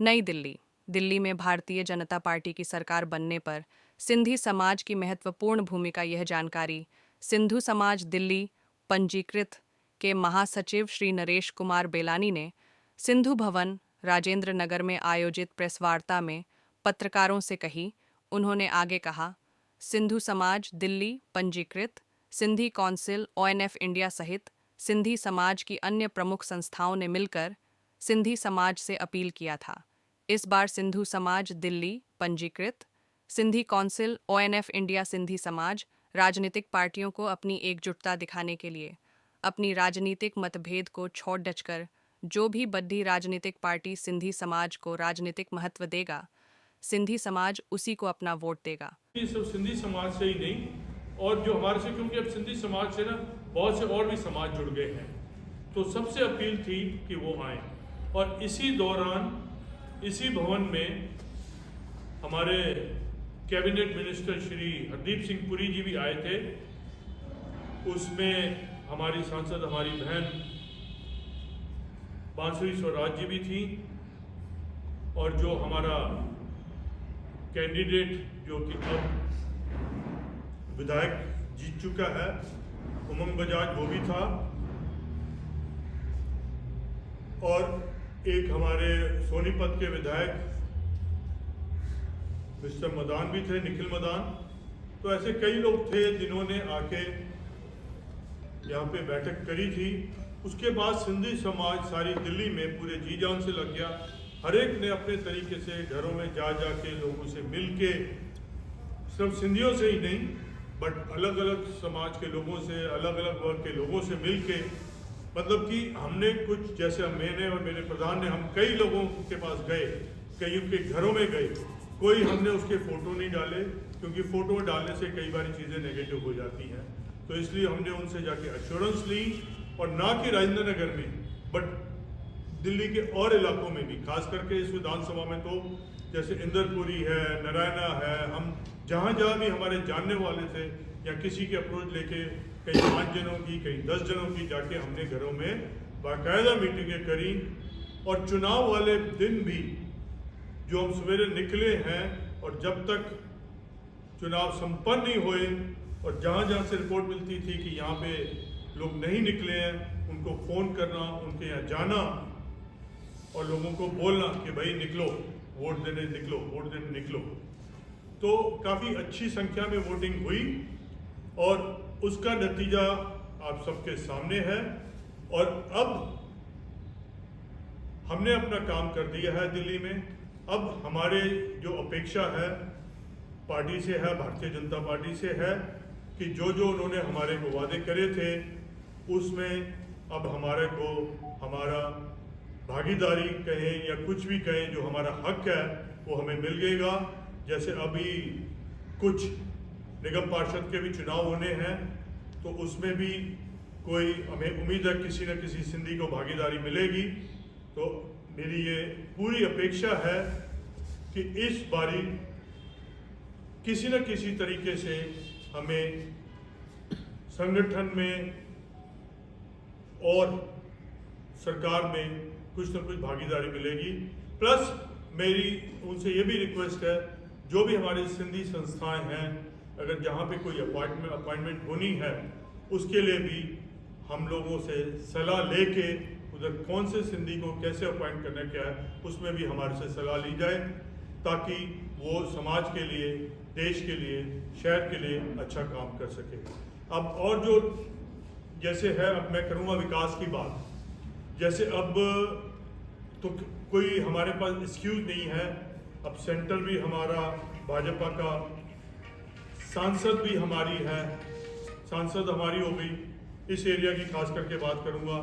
नई दिल्ली। दिल्ली में भारतीय जनता पार्टी की सरकार बनने पर सिंधी समाज की महत्वपूर्ण भूमिका। यह जानकारी सिंधु समाज दिल्ली पंजीकृत के महासचिव श्री नरेश कुमार बेलानी ने सिंधु भवन राजेंद्र नगर में आयोजित प्रेस वार्ता में पत्रकारों से कही। उन्होंने आगे कहा, सिंधु समाज दिल्ली पंजीकृत, सिंधी कौंसिल ONF इंडिया सहित सिंधी समाज की अन्य प्रमुख संस्थाओं ने मिलकर सिंधी समाज से अपील किया था। इस बार सिंधु समाज दिल्ली पंजीकृत, Sindhi council ONF India Sindhi समाज राजनीतिक पार्टियों को अपनी एकजुटता दिखाने के लिए अपनी राजनीतिक मतभेद को छोड़ डचकर जो भी बड़ी राजनीतिक पार्टी सिंधी समाज को राजनीतिक महत्व देगा, सिंधी समाज उसी को अपना वोट देगा। ये सब सिंधी समाज से ही नहीं, और जो हमारे से, क्योंकि अब सिंधी समाज से ना बहुत से और भी समाज जुड़ गए हैं, तो सबसे अपील थी कि वो आए। और इसी दौरान इसी भवन में हमारे कैबिनेट मिनिस्टर श्री हरदीप सिंह पुरी जी भी आए थे। उसमें हमारी सांसद, हमारी बहन बांसुरी स्वराज जी भी थी, और जो हमारा कैंडिडेट जो कि अब विधायक जीत चुका है, उमंग बजाज, वो भी था, और एक हमारे सोनीपत के विधायक मिस्टर मदान भी थे, निखिल मदान। तो ऐसे कई लोग थे जिन्होंने आके यहाँ पे बैठक करी थी। उसके बाद सिंधी समाज सारी दिल्ली में पूरे जी जान से लग गया। हर एक ने अपने तरीके से घरों में जा के लोगों से मिल के, सिर्फ सिंधियों से ही नहीं बट अलग अलग समाज के लोगों से, अलग अलग वर्ग के लोगों से मिल के, मतलब कि हमने कुछ, जैसे मैंने और मेरे प्रधान ने, हम कई लोगों के पास गए, कई के घरों में गए। कोई हमने उसके फ़ोटो नहीं डाले, क्योंकि फ़ोटो डालने से कई बार चीज़ें नेगेटिव हो जाती हैं। तो इसलिए हमने उनसे जाके एश्योरेंस ली, और ना कि राजेंद्र नगर में बट दिल्ली के और इलाकों में भी, खास करके इस विधानसभा में तो जैसे इंदरपुरी है, नारायणा है, हम जहाँ जहाँ भी हमारे जानने वाले थे या किसी के अप्रोच लेके कई 5 जनों की, कई 10 जनों की जाके हमने घरों में बाकायदा मीटिंगें करी। और चुनाव वाले दिन भी जो हम सवेरे निकले हैं, और जब तक चुनाव संपन्न नहीं हुए, और जहाँ जहाँ से रिपोर्ट मिलती थी कि यहाँ पे लोग नहीं निकले हैं, उनको फ़ोन करना, उनके यहाँ जाना और लोगों को बोलना कि भाई निकलो, वोट देने निकलो, वोट देने निकलो। तो काफ़ी अच्छी संख्या में वोटिंग हुई, और उसका नतीजा आप सबके सामने है। और अब हमने अपना काम कर दिया है दिल्ली में। अब हमारे जो अपेक्षा है पार्टी से है, भारतीय जनता पार्टी से है, कि जो जो उन्होंने हमारे को वादे करे थे उसमें अब हमारे को, हमारा भागीदारी कहें या कुछ भी कहें, जो हमारा हक है वो हमें मिल गएगा। जैसे अभी कुछ निगम पार्षद के भी चुनाव होने हैं, तो उसमें भी कोई, हमें उम्मीद है किसी न किसी सिंधी को भागीदारी मिलेगी। तो मेरी ये पूरी अपेक्षा है कि इस बारी किसी न किसी तरीके से हमें संगठन में और सरकार में कुछ न कुछ भागीदारी मिलेगी। प्लस मेरी उनसे ये भी रिक्वेस्ट है, जो भी हमारी सिंधी संस्थाएं हैं, अगर जहाँ पे कोई अपॉइंटमेंट होनी है, उसके लिए भी हम लोगों से सलाह लेके उधर कौन से सिंधी को कैसे अपॉइंट करना क्या है, उसमें भी हमारे से सलाह ली जाए, ताकि वो समाज के लिए, देश के लिए, शहर के लिए अच्छा काम कर सके। अब और जो जैसे है, अब मैं करूँगा विकास की बात। जैसे अब तो कोई हमारे पास एक्सक्यूज नहीं है, अब सेंटर भी हमारा भाजपा का, सांसद भी हमारी है, सांसद हमारी हो गई, इस एरिया की खास करके बात करूँगा,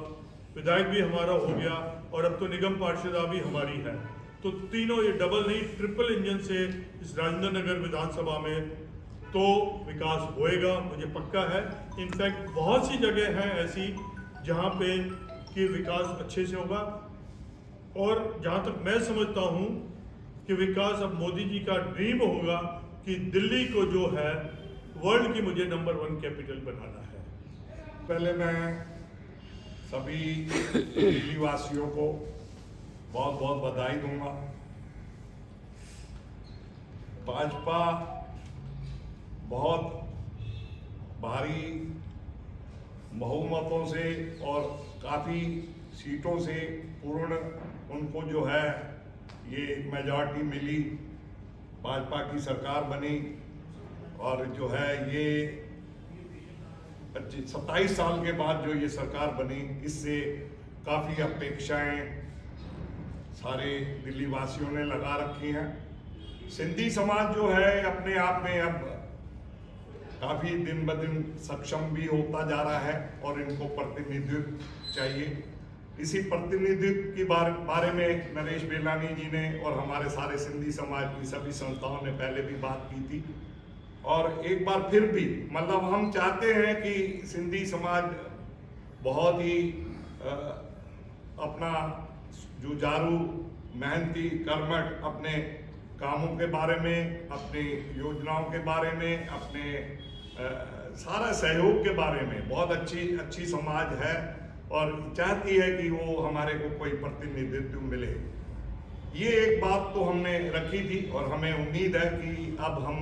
विधायक भी हमारा हो गया, और अब तो निगम पार्षदा भी हमारी है। तो तीनों, ये डबल नहीं ट्रिपल इंजन से इस राजेंद्र नगर विधानसभा में तो विकास होएगा, मुझे पक्का है। इनफैक्ट बहुत सी जगह हैं ऐसी जहाँ पे कि विकास अच्छे से होगा, और जहाँ तक मैं समझता हूँ कि विकास अब मोदी जी का ड्रीम होगा कि दिल्ली को जो है वर्ल्ड की मुझे नंबर 1 कैपिटल बनाना है। पहले मैं सभी दिल्ली वासियों को बहुत बहुत बधाई दूंगा भाजपा बहुत भारी बहुमतों से और काफ़ी सीटों से पूर्ण उनको जो है ये मेजॉरिटी मिली, भाजपा की सरकार बनी और जो है ये 27 साल के बाद जो ये सरकार बनी, इससे काफ़ी अपेक्षाएं सारे दिल्ली वासियों ने लगा रखी हैं। सिंधी समाज जो है अपने आप में अब काफ़ी दिन ब दिन सक्षम भी होता जा रहा है और इनको प्रतिनिधित्व चाहिए। इसी प्रतिनिधित्व के बारे में नरेश बेलानी जी ने और हमारे सारे सिंधी समाज की सभी संस्थाओं ने पहले भी बात की थी और एक बार फिर भी मतलब हम चाहते हैं कि सिंधी समाज बहुत ही अपना जुझारू, मेहनती, कर्मठ अपने कामों के बारे में, अपनी योजनाओं के बारे में, अपने सारा सहयोग के बारे में बहुत अच्छी समाज है और चाहती है कि वो हमारे को कोई प्रतिनिधित्व मिले। ये एक बात तो हमने रखी थी और हमें उम्मीद है कि अब हम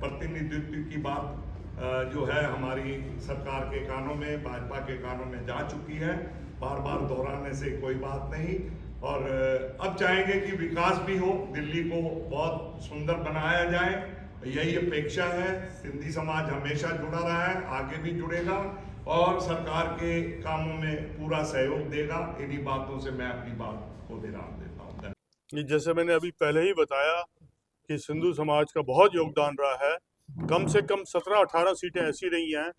प्रतिनिधित्व की बात जो है हमारी सरकार के कानों में, भाजपा के कानों में जा चुकी है। बार बार दोहराने से कोई बात नहीं और अब चाहेंगे कि विकास भी हो, दिल्ली को बहुत सुंदर बनाया जाए, यही अपेक्षा है। सिंधी समाज हमेशा जुड़ा रहा है, आगे भी जुड़ेगा और सरकार के कामों में पूरा सहयोग देगा। इन्हीं बातों से मैं अपनी बात को विराम देता हूँ। जैसे मैंने अभी पहले ही बताया कि सिंधु समाज का बहुत योगदान रहा है। कम से कम 17-18 सीटें ऐसी रही हैं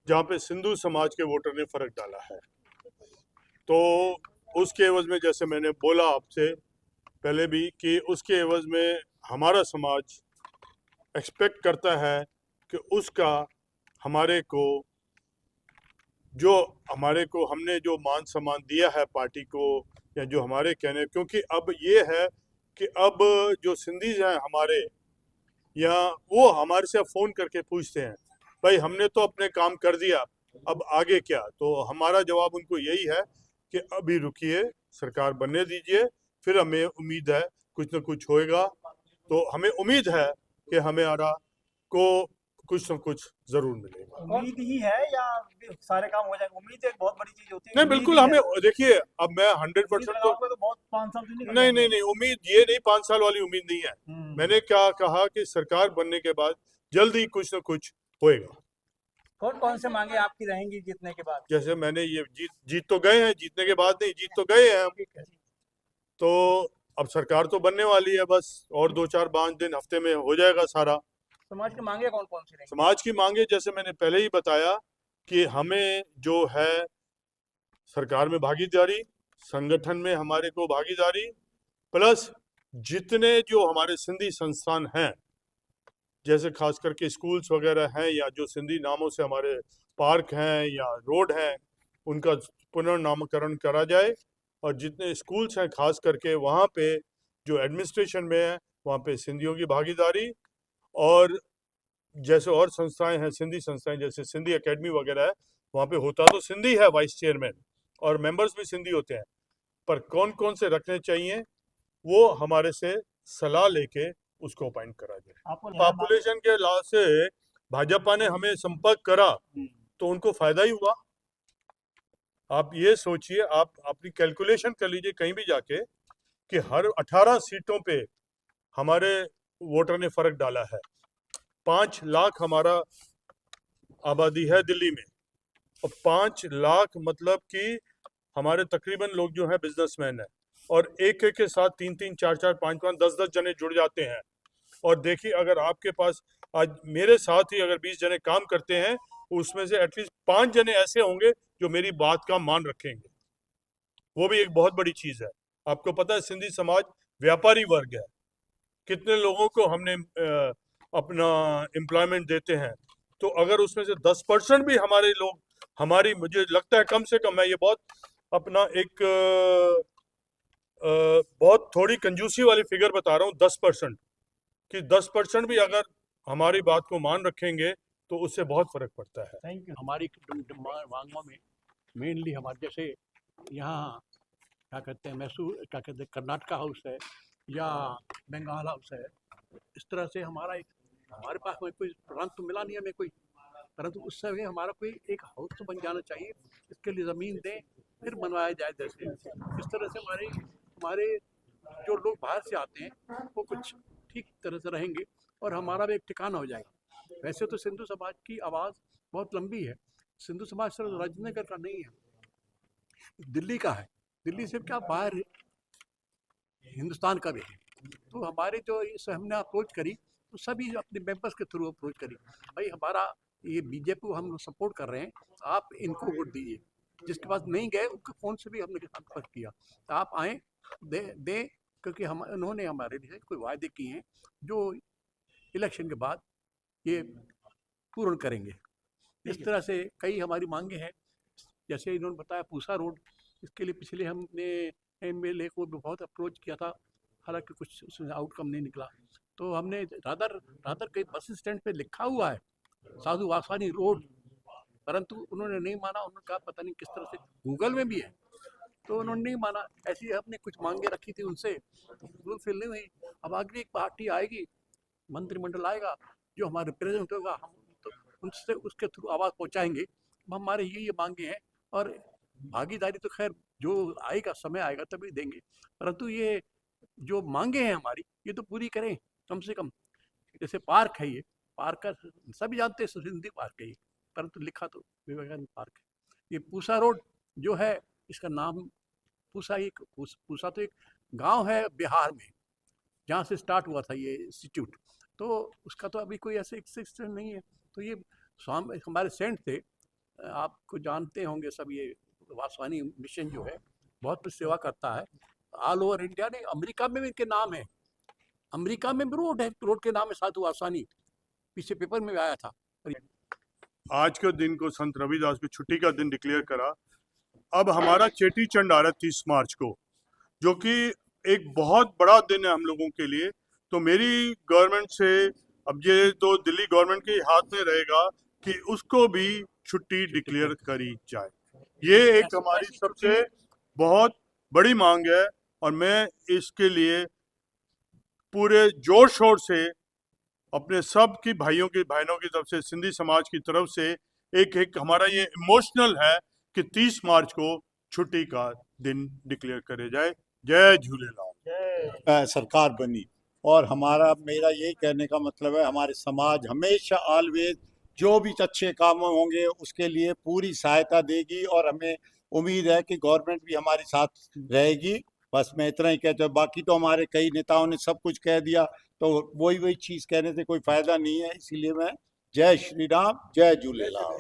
जहाँ पे सिंधु समाज के वोटर ने फर्क डाला है। तो उसके एवज में, जैसे मैंने बोला आपसे पहले भी, कि उसके एवज में हमारा समाज एक्सपेक्ट करता है कि उसका हमने जो मान सम्मान दिया है पार्टी को, या जो हमारे कहने, क्योंकि अब ये है कि अब जो सिंधीज हैं हमारे, या वो हमारे से फ़ोन करके पूछते हैं, भाई हमने तो अपने काम कर दिया, अब आगे क्या? तो हमारा जवाब उनको यही है कि अभी रुकिए, सरकार बनने दीजिए, फिर हमें उम्मीद है कुछ न कुछ होएगा। तो हमें उम्मीद है कि हमारा को कुछ न कुछ जरूर मिलेगा। उम्मीद ही है या सारे काम हो जाएंगे? उम्मीद एक बहुत बड़ी चीज होती है। नहीं, बिल्कुल हमें, देखिए अब मैं 100% तो बहुत 5 साल तो नहीं, उम्मीद ये नहीं, 5 साल वाली उम्मीद नहीं है। मैंने क्या कहा कि सरकार बनने के बाद जल्द ही कुछ न कुछ होएगा। कौन कौन से मांगे आपकी रहेंगी जीतने के बाद? जैसे मैंने ये जीत तो गए हैं, जीतने के बाद नहीं, जीत तो गए हैं हम, तो अब सरकार तो बनने वाली है, बस और 2-4-5 दिन, हफ्ते में हो जाएगा सारा। समाज की मांगे कौन कौन सी रहेंगी? समाज की मांगे जैसे मैंने पहले ही बताया कि हमें जो है सरकार में भागीदारी, संगठन में हमारे को भागीदारी, प्लस जितने जो हमारे सिंधी संस्थान हैं, जैसे खास करके स्कूल्स वगैरह हैं, या जो सिंधी नामों से हमारे पार्क हैं या रोड हैं, उनका पुनर्नामकरण करा जाए और जितने स्कूल्स हैं खास करके वहाँ पे जो एडमिनिस्ट्रेशन में है वहाँ पे सिंधियों की भागीदारी, और जैसे और संस्थाएं हैं, सिंधी संस्थाएं जैसे सिंधी एकेडमी वगैरह है, वहाँ पे होता तो सिंधी है वाइस चेयरमैन, और मेंबर्स भी सिंधी होते हैं, पर कौन कौन से रखने चाहिए वो हमारे से सलाह लेके उसको अपॉइंट करा जाए। पॉपुलेशन के लाभ से भाजपा ने हमें संपर्क करा तो उनको फायदा ही हुआ। आप ये सोचिए, आप अपनी कैलकुलेशन कर लीजिए कहीं भी जाके कि हर 18 सीटों पे हमारे वोटर ने फर्क डाला है। 5 लाख हमारा आबादी है दिल्ली में, और 5 लाख मतलब कि हमारे तकरीबन लोग जो हैं बिजनेसमैन हैं, और एक एक के साथ 3-3, 4-4, 5-5, 10-10 जने जुड़ जाते हैं। और देखिए, अगर आपके पास आज मेरे साथ ही अगर 20 जने काम करते हैं, उसमें से एटलीस्ट 5 जने ऐसे होंगे जो मेरी बात का मान रखेंगे। वो भी एक बहुत बड़ी चीज़ है। आपको पता है सिंधी समाज व्यापारी वर्ग है, कितने लोगों को हमने अपना एम्प्लॉयमेंट देते हैं, तो अगर उसमें से 10% भी हमारे लोग, हमारी, मुझे लगता है कम से कम, मैं ये बहुत अपना एक बहुत थोड़ी कंजूसी वाली फिगर बता रहा हूँ, 10%, कि 10% भी अगर हमारी बात को मान रखेंगे तो उससे बहुत फर्क पड़ता है। Thank you. हमारी मांगों में मेनली हमारे जैसे यहाँ क्या कहते हैं, मैसूर, क्या कहते हैं, कर्नाटका हाउस है या बंगाल हाउस है, इस तरह से हमारे पास कोई प्रांत तो मिला नहीं हमें कोई, परंतु उस समय हमारा कोई एक हाउस तो बन जाना चाहिए। इसके लिए ज़मीन दें, फिर बनवाया जाए। जैसे इस तरह से हमारे जो लोग बाहर से आते हैं वो कुछ ठीक तरह से रहेंगे और हमारा भी एक ठिकाना हो जाएगा। वैसे तो सिंधु समाज की आवाज़ बहुत लंबी है। सिंधु समाज सिर्फ राजनगर का नहीं है, दिल्ली का है। दिल्ली से क्या बाहर हिंदुस्तान का भी है। तो हमारे जो इस हमने अप्रोच करी तो सभी अपने मेंबर्स के थ्रू अप्रोच करी, भाई हमारा ये बीजेपी को हम संपोर्ट कर रहे हैं, आप इनको वोट दीजिए। जिसके पास नहीं गए उनके फ़ोन से भी हमने संपर्क किया, तो आप आएँ दें, क्योंकि उन्होंने हमारे लिए कोई वायदे किए हैं जो इलेक्शन के बाद ये पूर्ण करेंगे। इस तरह से कई हमारी मांगे हैं। जैसे इन्होंने बताया पूसा रोड, इसके लिए पिछले हमने एमएलए को भी बहुत अप्रोच किया था, हालांकि कुछ उसमें आउटकम नहीं निकला। तो हमने रादर कई बस स्टैंड पे लिखा हुआ है साधु वासवानी रोड, परंतु उन्होंने नहीं माना। उन्होंने कहा पता नहीं किस तरह से, गूगल में भी है, तो उन्होंने नहीं माना। ऐसी हमने कुछ मांगे रखी थी उनसे, फुलफिल नहीं हुई। अब आगे एक पार्टी आएगी, मंत्रिमंडल आएगा, जो हमारे रिप्रेजेंट होगा, हम तो उनसे उसके थ्रू आवाज़ पहुँचाएंगे। हमारे ये मांगे हैं, और भागीदारी तो खैर जो आएगा, समय आएगा तभी देंगे, परंतु ये जो मांगे हैं हमारी, ये तो पूरी करें कम से कम। जैसे पार्क है, ये पार्क का सभी जानते हैं सिंधी पार्क है ये, परंतु लिखा तो विवेकानंद पार्क है। ये पूसा रोड जो है, इसका नाम पूसा तो एक गांव है बिहार में, जहाँ से स्टार्ट हुआ था ये इंस्टीट्यूट, तो उसका तो अभी कोई ऐसे एक्सिस्टेंस नहीं है। तो ये हमारे सेंट थे, आपको जानते होंगे सब, ये वासवानी मिशन जो है बहुत सेवा करता है ऑल ओवर इंडिया। नहीं, अमेरिका में भी इनके नाम है, अमेरिका में भी रोड है, रोड के नाम है साधु वासवानी, पीछे पेपर में भी आया था। आज के दिन को संत रविदास की छुट्टी का दिन डिक्लेयर करा। अब हमारा चेटी चंड आ रहा है 30 मार्च को, जो कि एक बहुत बड़ा दिन है हम लोगों के लिए। तो मेरी गवर्नमेंट से अब ये तो दिल्ली गवर्नमेंट के हाथ में रहेगा कि उसको भी छुट्टी डिक्लेयर करी जाए। ये एक हमारी सबसे बहुत बड़ी मांग है, और मैं इसके लिए पूरे जोर शोर से अपने सब की बहनों की तरफ से, सिंधी समाज की तरफ से एक हमारा ये इमोशनल है कि 30 मार्च को छुट्टी का दिन डिक्लेयर करे जाए। जय झूलेलाल। सरकार बनी, और मेरा यही कहने का मतलब है, हमारे समाज हमेशा ऑलवेज जो भी अच्छे काम होंगे उसके लिए पूरी सहायता देगी, और हमें उम्मीद है कि गवर्नमेंट भी हमारे साथ रहेगी। बस मैं इतना ही कहता हूँ, बाकी तो हमारे कई नेताओं ने सब कुछ कह दिया, तो वही चीज़ कहने से कोई फायदा नहीं है। इसीलिए मैं जय श्री राम, जय झूलेलाल।